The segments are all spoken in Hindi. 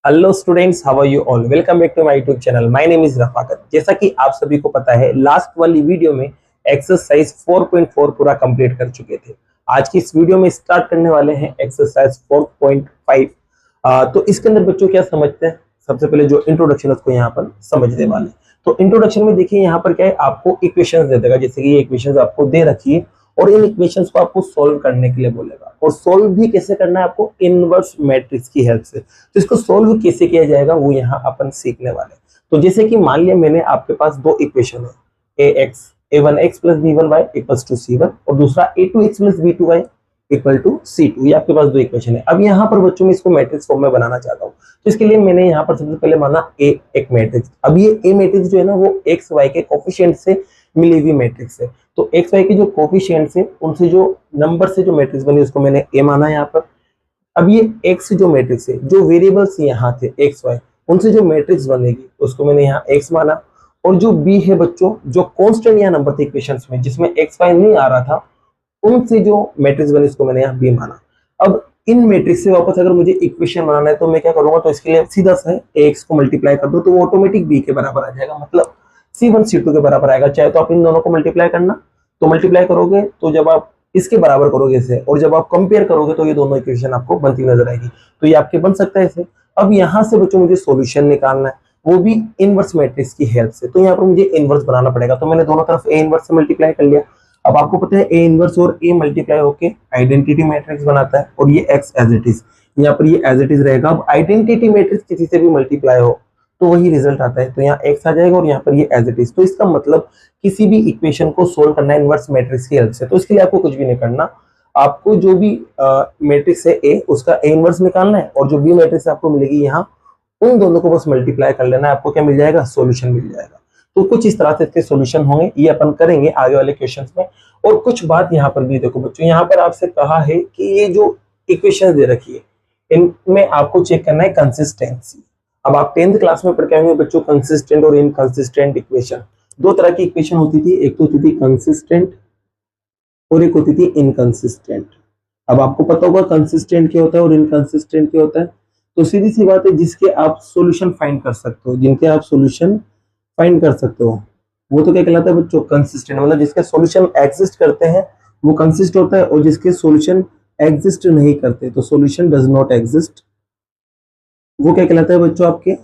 Hello students, how are you all. Welcome back to my YouTube channel. My name is Rafaqat. जैसा कि आप सभी को पता है, लास्ट वाली वीडियो में एक्सरसाइज 4.4 पूरा कंप्लीट कर चुके थे। आज की इस वीडियो में स्टार्ट करने वाले हैं एक्सरसाइज 4.5। तो इसके अंदर बच्चों क्या समझते हैं, सबसे पहले जो इंट्रोडक्शन है उसको यहाँ पर समझने वाले हैं। तो इंट्रोडक्शन में देखिए यहाँ पर क्या है, आपको इक्वेशंस दे देगा। जैसे कि ये इक्वेशंस आपको दे रखी है और इन इक्वेशंस को आपको सोल्व करने के लिए बोलेगा। और सोल्व भी कैसे करना है आपको, इनवर्स मैट्रिक्स की हेल्प से। तो इसको सोल्व कैसे किया जाएगा वो यहाँ अपन सीखने वाले हैं। तो जैसे कि मान लिया मैंने आपके पास दो इक्वेशन है, a x a1x plus b1y equals to c1 और दूसरा a2x plus b2y equal to c2। ये आपके पास दो इक्वेशन है। अब यहाँ पर बच्चों में इसको मैट्रिक्स फॉर्म में बनाना चाहता हूँ, तो इसके लिए मैंने यहाँ पर सबसे पहले माना ए एक मैट्रिक्स। अब ये ए मैट्रिक्स जो है ना, वो एक्स वाई के कोफिशिएंट से मिली हुई मैट्रिक्स है। तो एक्स वाई के जो कोफिशिएंट्स है उनसे जो नंबर से जो मैट्रिक्स बनी उसको मैंने ए माना यहाँ पर। अब ये एक्स जो मैट्रिक्स है, जो वेरिएबल्स यहाँ थे एक्स वाई, उनसे जो मैट्रिक्स बनेगी उसको मैंने यहाँ एक्स माना। और जो बी है बच्चों, जो कांस्टेंट यहाँ नंबर थे इक्वेशंस में जिसमें एक्स वाई नहीं आ रहा था, उनसे जो मैट्रिक्स बनी उसको मैंने यहाँ बी माना। अब इन मैट्रिक्स से वापस अगर मुझे इक्वेशन बनाना है तो मैं क्या करूंगा, तो इसके लिए सीधा सा एक्स को मल्टीप्लाई कर दो तो वो ऑटोमेटिक बी के बराबर आ जाएगा, मतलब C1 C2 के बराबर आएगा। चाहे तो आप इन दोनों को मल्टीप्लाई करना, तो मल्टीप्लाई करोगे तो जब आप इसके बराबर करोगे इसे, और जब आप कंपेयर करोगे तो ये दोनों इक्वेशन आपको बनती नजर आएगी। तो ये आपके बन सकता है इसे। अब यहाँ से बच्चों मुझे सॉल्यूशन निकालना है, वो भी इनवर्स मैट्रिक्स की हेल्प से। तो यहाँ पर मुझे इनवर्स बनाना पड़ेगा, तो मैंने दोनों तरफ ए इनवर्स से मल्टीप्लाई कर लिया। अब आपको पता है ए इनवर्स और ए मल्टीप्लाई होके आइडेंटिटी मैट्रिक्स बनाता है, और ये एक्स एज इट इज, यहाँ पर ये एज इट इज रहेगा। अब आइडेंटिटी मैट्रिक्स किसी से भी मल्टीप्लाई हो तो वही रिजल्ट आता है, तो यहाँ एक्स आ जाएगा और यहाँ पर ये एज इट इज। तो इसका मतलब किसी भी इक्वेशन को सोल्व करना है इनवर्स मैट्रिक्स की हेल्प से। तो इसके लिए आपको कुछ भी नहीं करना, आपको जो भी मैट्रिक्स है ए, उसका ए इनवर्स निकालना है, और जो बी मैट्रिक्स आपको मिलेगी यहाँ, उन दोनों को बस मल्टीप्लाई कर लेना है। आपको क्या मिल जाएगा, सॉल्यूशन मिल जाएगा। तो कुछ इस तरह से इसके सॉल्यूशन होंगे, ये अपन करेंगे आगे वाले क्वेश्चंस में। और कुछ बात यहाँ पर भी देखो बच्चों, यहाँ पर आपसे कहा है कि ये जो इक्वेशन दे रखी है इनमें आपको चेक करना है कंसिस्टेंसी। अब आप 10th क्लास में पढ़ के आएंगे बच्चों, कंसिस्टेंट और इनकंसिस्टेंट इक्वेशन। दो तरह की इक्वेशन होती थी, एक तो होती थी कंसिस्टेंट और एक होती थी इनकंसिस्टेंट। अब आपको पता होगा कंसिस्टेंट क्या होता है और इनकंसिस्टेंट क्या होता है। तो सीधी सी बात है, जिसके आप सॉल्यूशन फाइंड कर सकते हो, जिनके आप सॉल्यूशन फाइंड कर सकते हो, वो तो क्या कहलाता है बच्चों, कंसिस्टेंट। मतलब जिसके सॉल्यूशन एग्जिस्ट करते हैं वो कंसिस्ट होता है, और जिसके सॉल्यूशन एग्जिस्ट नहीं करते, तो सॉल्यूशन डज नॉट एग्जिस्ट, वो क्या कहलाता है बच्चों, आपके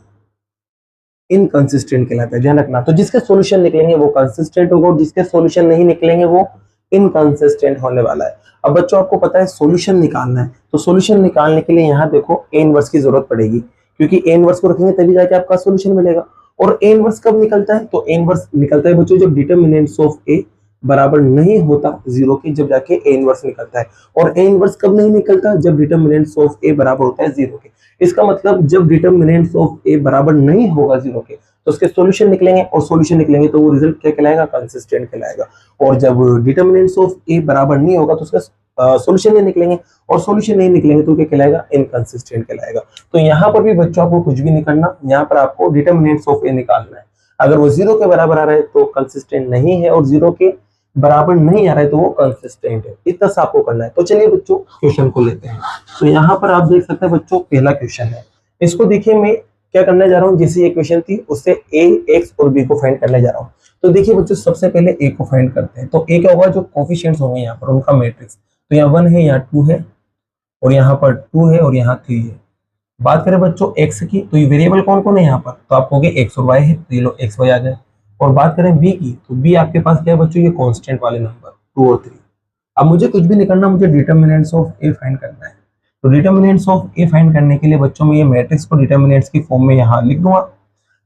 इनकंसिस्टेंट कहलाता है। ध्यान रखना। तो जिसके सॉल्यूशन निकलेंगे वो कंसिस्टेंट होगा, और जिसके सॉल्यूशन नहीं निकलेंगे वो इनकंसिस्टेंट होने वाला है। अब बच्चों आपको पता है सॉल्यूशन निकालना है, तो सॉल्यूशन निकालने के लिए यहाँ देखो ए इनवर्स की जरूरत पड़ेगी, क्योंकि ए इनवर्स को रखेंगे तभी जाके आपका सॉल्यूशन मिलेगा। और ए इनवर्स कब निकलता है, तो ए इनवर्स निकलता है बच्चों जब डिटर्मिनेंट्स ऑफ ए बराबर नहीं होता जीरो के, जब जाके ए इनवर्स निकलता है। और ए इनवर्स कब नहीं निकलता, जब डिटर्मिनेंट्स ऑफ ए बराबर होता है जीरो के। इसका मतलब जब डिटर्मिनेंट्स ऑफ ए बराबर नहीं होगा जीरो के, तो उसके सॉल्यूशन निकलेंगे, और सॉल्यूशन निकलेंगे तो वो रिजल्ट क्या कहलाएगा, कंसिस्टेंट कहलाएगा। और जब डिटर्मिनेंट्स ऑफ ए बराबर नहीं होगा तो उसका सॉल्यूशन नहीं निकलेंगे, और सॉल्यूशन नहीं निकलेंगे तो क्या कहलाएगा, इनकंसिस्टेंट कहलाएगा। तो यहाँ पर भी बच्चों आपको कुछ भी नहीं करना, यहाँ पर आपको डिटर्मिनेंट्स ऑफ ए निकालना है। अगर वो जीरो के बराबर आ रहा है तो कंसिस्टेंट नहीं है, और जीरो के बराबर नहीं आ रहा है तो वो कंसिस्टेंट है। इतना सा आपको करना है। तो चलिए बच्चों क्वेश्चन को लेते हैं। तो यहाँ पर आप देख सकते हैं बच्चों, पहला क्वेश्चन है। इसको देखिए, मैं क्या करने जा रहा हूँ, जैसे ये क्वेश्चन थी उससे ए, एक्स और बी को फाइंड करने जा रहा हूँ। तो देखिए बच्चों, सबसे पहले ए को फाइंड करते हैं। तो ए क्या होगा, जो कोफिशिएंट्स होंगे यहाँ पर उनका मैट्रिक्स। तो यहाँ 1 है, यहाँ 2 है, और यहाँ पर 2 है, और यहाँ 3 है। बात करें बच्चों एक्स की, तो ये वेरिएबल कौन कौन है यहाँ पर, तो आप कहोगे एक्स और वाई है, तो ये लो एक्स वाई आ गए। और बात करें बी की, तो बी आपके पास क्या है बच्चों, ये कांस्टेंट वाले नंबर 2 और 3। अब मुझे कुछ भी नहीं करना, मुझे डिटर्मिनेंट्स ऑफ ए फाइंड करना है। तो डिटर्मिनेंट्स ऑफ ए फाइंड करने के लिए बच्चों में ये मैट्रिक्स को डिटर्मिनेंट्स की फॉर्म में यहाँ लिख दूंगा।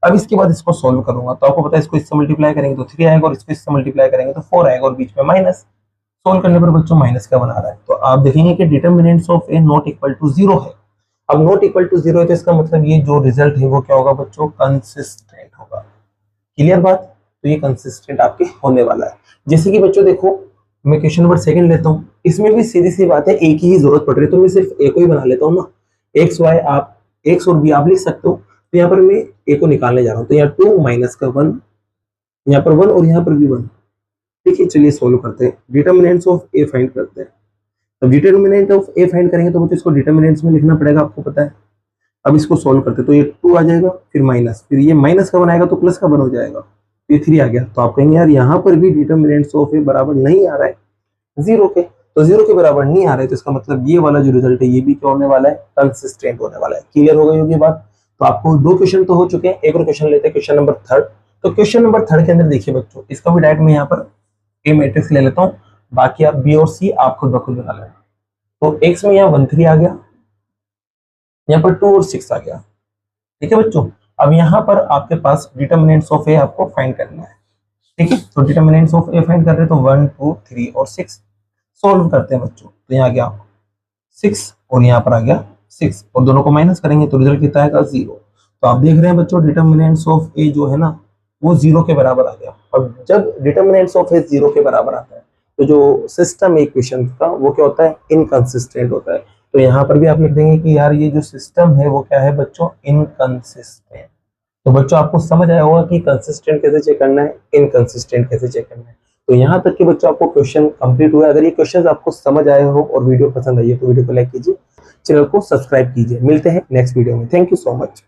अब इसके बाद इसको सॉल्व करूंगा, तो आपको पता है इसको इससे मल्टीप्लाई करेंगे तो 3 आएगा, और इसको इससे मल्टीप्लाई करेंगे तो 4 आएगा, और बीच में माइनस। सोल्व करने पर बच्चों माइनस का बना रहा है, तो आप देखेंगे कि determinants of a not equal to zero है। अब नॉट इक्वल टू जीरो है तो इसका मतलब ये जो रिजल्ट है वो क्या होगा बच्चों, कंसिस्टेंट होगा। क्लियर बात। तो ये कंसिस्टेंट आपके होने वाला है। जैसे कि बच्चों देखो, मैं क्वेश्चन नंबर 2 लेता हूँ, इसमें भी सीधी सी बात है, एक ही जरूरत पड़ रही है, तो मैं सिर्फ ए को ही बना लेता हूँ ना। एक्स वाई आप एक्स और बी आप लिख सकते हो। तो यहाँ पर मैं ए को निकालने जा रहा हूँ, तो यहाँ 2 माइनस का 1, यहाँ पर 1 और यहाँ पर भी 1। ठीक है, चलिए सोल्व करते हैं। डिटर्मिनेंट्स ऑफ ए फाइंड करते हैं। तो डिटर्मिनेंट ऑफ ए फाइंड करेंगे तो बच्चों इसको डिटर्मिनेंट्स में लिखना पड़ेगा, आपको पता है। अब इसको सोल्व करते तो ये 2 आ जाएगा, फिर माइनस, फिर ये माइनस का बनाएगा तो प्लस का बन हो जाएगा, ये 3 आ गया। तो आप कहेंगे यार यहाँ पर भी डिटर्मिनेंट्स ऑफ ए बराबर नहीं आ रहा है जीरो के, तो जीरो के बराबर नहीं आ रहा है, तो इसका मतलब ये वाला जो रिजल्ट है ये भी क्या होने वाला है, कंसिस्टेंट होने वाला है। क्लियर हो गई होगी बात। तो आपको 2 क्वेश्चन तो हो चुके हैं, एक और क्वेश्चन लेते हैं, क्वेश्चन नंबर 3। तो क्वेश्चन नंबर 3 के अंदर देखिए बच्चों, इसका भी डायरेक्ट मैं यहाँ पर ए मैट्रिक्स ले लेता हूँ, बाकी आप बी और सी आप खुद ब खुद बना लेना। तो एक्स में यहाँ 1 3 आ गया, यहाँ पर 2 और 6 आ गया। ठीक है बच्चों, अब यहाँ पर आपके पास डिटर्मिनेंट्स ऑफ ए आपको फाइंड करना है। ठीक है, तो डिटर्मिनेंट्स ऑफ ए फाइंड कर रहे हैं, तो 1 2 3 और 6 सॉल्व करते हैं बच्चों। तो यहाँ आ गया 6 और यहाँ पर आ गया 6, और दोनों को माइनस करेंगे तो रिजल्ट कितना आएगा, 0। तो आप देख रहे हैं बच्चों डिटर्मिनेंट्स ऑफ ए जो है ना वो 0 के बराबर आ गया। और जब डिटर्मिनेंट्स ऑफ ए 0 के बराबर आता है तो जो सिस्टम है इक्वेशन का वो क्या होता है, इनकंसिस्टेंट होता है। तो यहाँ पर भी आप लिख देंगे कि यार ये जो सिस्टम है वो क्या है बच्चों, इनकंसिस्टेंट। तो बच्चों आपको समझ आया होगा कि कंसिस्टेंट कैसे चेक करना है, इनकंसिस्टेंट कैसे चेक करना है। तो यहाँ तक कि बच्चों आपको क्वेश्चन कंप्लीट हुआ। अगर ये क्वेश्चन आपको समझ आए हो और वीडियो पसंद आई है तो वीडियो को लाइक कीजिए, चैनल को सब्सक्राइब कीजिए। मिलते हैं नेक्स्ट वीडियो में। Thank you so much.